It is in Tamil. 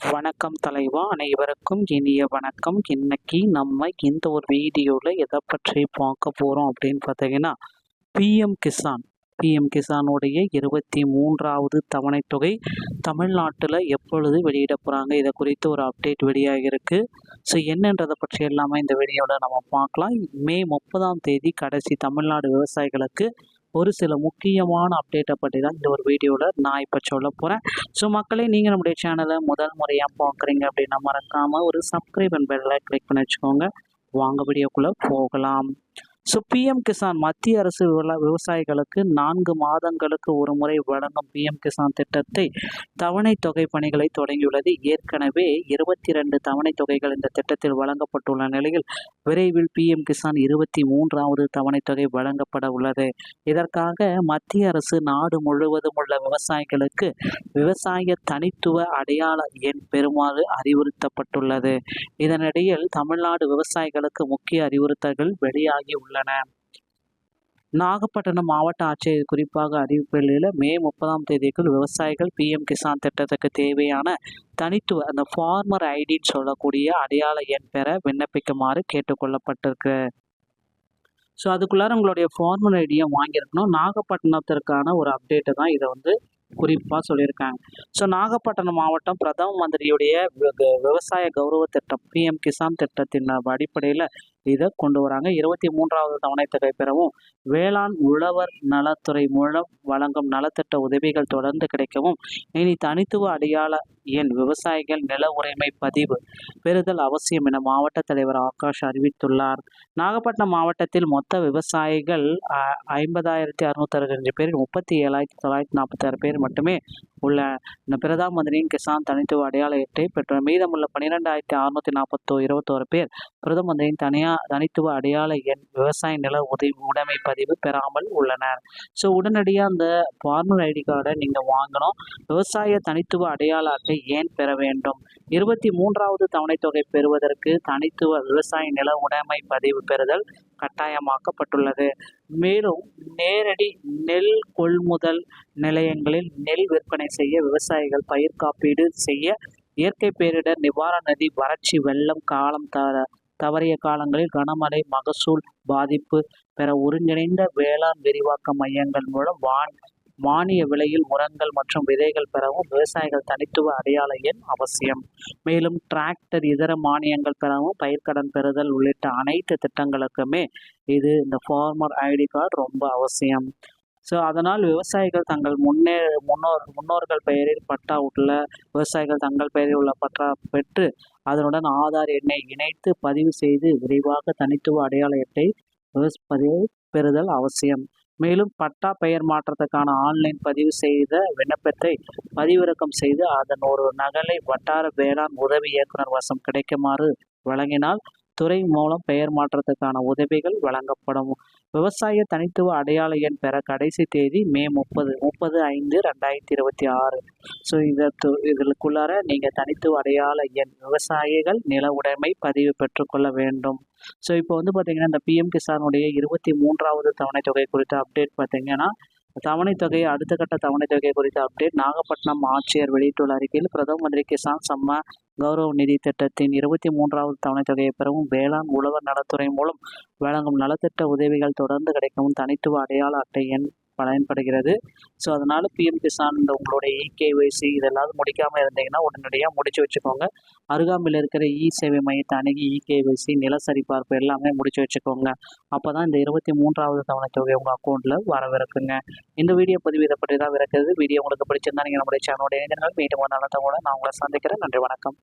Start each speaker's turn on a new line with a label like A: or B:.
A: வணக்கம் தலைவா, அனைவருக்கும் இனிய வணக்கம். இன்னைக்கு நம்ம இந்த ஒரு வீடியோவில் எதை பற்றி பார்க்க போகிறோம் அப்படின்னு பார்த்தீங்கன்னா, பிஎம் கிசான் பிஎம் கிசானுடைய 23வது தவணைத் தொகை தமிழ்நாட்டில் எப்பொழுது வெளியிட போகிறாங்க, இதை குறித்து ஒரு அப்டேட் வெளியாகிருக்கு. ஸோ என்னன்றதை பற்றி எல்லாமே இந்த வீடியோவில் நம்ம பார்க்கலாம். மே 30ஆம் தேதி கடைசி தமிழ்நாடு விவசாயிகளுக்கு ஒரு சில முக்கியமான அப்டேட்டை பற்றி தான் இந்த ஒரு வீடியோவில் நான் இப்போ சொல்ல போகிறேன். ஸோ மக்களே, நீங்கள் நம்முடைய சேனலை முதல் முறையாக பார்க்குறீங்க அப்படின்னா மறக்காமல் ஒரு சப்ஸ்கிரைப் அண்ட் பெல்லை கிளிக் பண்ணி வச்சுக்கோங்க. வாங்க வீடியோக்குள்ளே போகலாம். ஸோ பிஎம் கிசான் மத்திய அரசு விவசாயிகளுக்கு 4 மாதங்களுக்கு ஒரு முறை வழங்கும் பிஎம் கிசான் திட்டத்தை தவணை தொகை பணிகளை தொடங்கியுள்ளது. ஏற்கனவே 22 தவணை தொகைகள் இந்த திட்டத்தில் வழங்கப்பட்டுள்ள நிலையில் விரைவில் பிஎம் கிசான் 23வது தவணை தொகை வழங்கப்பட உள்ளது. இதற்காக மத்திய அரசு நாடு முழுவதும் உள்ள விவசாயிகளுக்கு விவசாய தனித்துவ அடையாள எண் பெறுமாறு அறிவுறுத்தப்பட்டுள்ளது. இதனிடையில் தமிழ்நாடு விவசாயிகளுக்கு முக்கிய அறிவுறுத்தல்கள் வெளியாகி உள்ளன. நாகப்பட்டினம் மாவட்ட ஆட்சியர் குறிப்பாக அறிவிப்பில் மே 30ஆம் தேதிக்குள் விவசாயிகள் பிஎம் கிசான் திட்டத்துக்கு தேவையான தனித்துவ அந்த ஃபார்மர் ஐடின்னு சொல்லக்கூடிய அடையாள எண் பெற விண்ணப்பிக்குமாறு கேட்டுக்கொள்ளப்பட்டிருக்கு. ஸோ அதுக்குள்ளார உங்களுடைய ஃபார்மர் ஐடியை வாங்கியிருக்கணும். நாகப்பட்டினத்திற்கான ஒரு அப்டேட்டு தான் இதை குறிப்பாக சொல்லியிருக்காங்க. ஸோ நாகப்பட்டினம் மாவட்டம் பிரதம மந்திரியுடைய விவசாய கௌரவ திட்டம் பிஎம் கிசான் திட்டத்தின் அடிப்படையில் இதை கொண்டு வராங்க. 23வது தவணை தொகை பெறவும் வேளாண் உழவர் நலத்துறை மூலம் வழங்கும் நலத்திட்ட உதவிகள் தொடர்ந்து கிடைக்கவும் இனி தனித்துவ அடையாள எண் விவசாயிகள் நில உரிமை பதிவு பெறுதல் அவசியம் என மாவட்ட தலைவர் ஆகாஷ் அறிவித்துள்ளார். நாகப்பட்டினம் மாவட்டத்தில் மொத்த விவசாயிகள் 50,665 பேர் 37,946 பேர் மட்டுமே உள்ள இந்த பிரதம மந்திரியின் கிசான் தனித்துவ அடையாள அட்டை பெற்ற மீதமுள்ள 12,621 பேர் பிரதம மந்திரியின் தனித்துவ அடையாள எண் விவசாய நில உடைமை பதிவு பெறாமல் உள்ளனர். ஸோ உடனடியாக அந்த ஃபார்மர் ஐடி கார்டை நீங்கள் வாங்கணும். விவசாய தனித்துவ அடையாள அட்டை ஏன் பெற வேண்டும்? 23வது தவணை தொகை பெறுவதற்கு தனித்துவ விவசாய நில உடைமை பதிவு பெறுதல் கட்டாயமாக்கப்பட்டுள்ளது. மேலும் நேரடி நெல் கொள்முதல் நிலையங்களில் நெல் விற்பனை செய்ய விவசாயிகள் பயிர் காப்பீடு செய்ய இயற்கை பேரிடர் நிவாரண நிதி வறட்சி வெள்ளம் காலம் தவறிய காலங்களில் கனமழை மகசூல் பாதிப்பு பெற ஒருங்கிணைந்த வேளாண் விரிவாக்க மையங்கள் மூலம் மானிய விலையில் உரங்கள் மற்றும் விதைகள் பெறவும் விவசாயிகள் தனித்துவ அடையாள எண் அவசியம். மேலும் டிராக்டர் இதர மானியங்கள் பெறவும் பயிர்க்கடன் பெறுதல் உள்ளிட்ட அனைத்து திட்டங்களுக்குமே இந்த ஃபார்மர் ஐடி கார்டு ரொம்ப அவசியம். ஸோ அதனால் விவசாயிகள் தங்கள் முன்னோர்கள் பெயரில் பட்டா உள்ள விவசாயிகள் தங்கள் பெயரில் உள்ள பட்டா பெற்று அதனுடன் ஆதார் எண்ணை இணைத்து பதிவு செய்து விரைவாக தனித்துவ அடையாள அட்டை பதிவு பெறுதல் அவசியம். மேலும் பட்டா பெயர் மாற்றத்துக்கான ஆன்லைன் பதிவு செய்த விண்ணப்பத்தை பதிவிறக்கம் செய்து அதன் ஒரு நகலை வட்டார வேளாண் உதவி இயக்குனர் வசம் கிடைக்குமாறு வழங்கினால் துறை மூலம் பெயர் மாற்றத்துக்கான உதவிகள் வழங்கப்படும். விவசாய தனித்துவ அடையாள எண் பெற கடைசி தேதி மே 30/5/2026. ஸோ இதற்குள்ளார நீங்கள் தனித்துவ அடையாள எண் விவசாயிகள் நில உடைமை பதிவு பெற்றுக்கொள்ள வேண்டும். ஸோ இப்போ பார்த்தீங்கன்னா இந்த பிஎம் கிசானுடைய 23வது தவணை தொகை குறித்த அப்டேட் பார்த்தீங்கன்னா தவணை தொகை அடுத்த கட்ட தவணை தொகை குறித்த அப்டேட் நாகப்பட்டினம் ஆட்சியர் வெளியிட்டுள்ள அறிக்கையில் பிரதம மந்திரி கிசான் சம்மா கௌரவ நிதி திட்டத்தின் 23வது தவணை தொகையை பெறவும் வேளாண் உழவர் நலத்துறை மூலம் வழங்கும் நலத்திட்ட உதவிகள் தொடர்ந்து கிடைக்கவும் தனித்துவ அடையாள அட்டை எண் பயன்படுகிறது. ஸோ அதனால் பிஎம் கிசான் உங்களுடைய இகேஒய்சி இதெல்லாம் முடிக்காமல் இருந்தீங்கன்னா உடனடியாக முடிச்சு வச்சுக்கோங்க. அருகாமையில் இருக்கிற சேவை மையத்தை அணுகி இகேஒய்சி நில சரிபார்ப்பு எல்லாமே முடிச்சு வச்சுக்கோங்க. அப்போ தான் இந்த 23வது தவணை தொகை உங்கள் அக்கௌண்ட்டில் வரவிருக்குங்க. இந்த வீடியோ பதிவு இதை பற்றி தான் இருக்கிறது. வீடியோ உங்களுக்கு பிடிச்சிருந்தா நீங்கள் நம்முடைய சேனலோட இணைந்திருந்தால் மீண்டும் ஒரு நல்ல தகவலை நான் உங்களை சந்திக்கிறேன். நன்றி, வணக்கம்.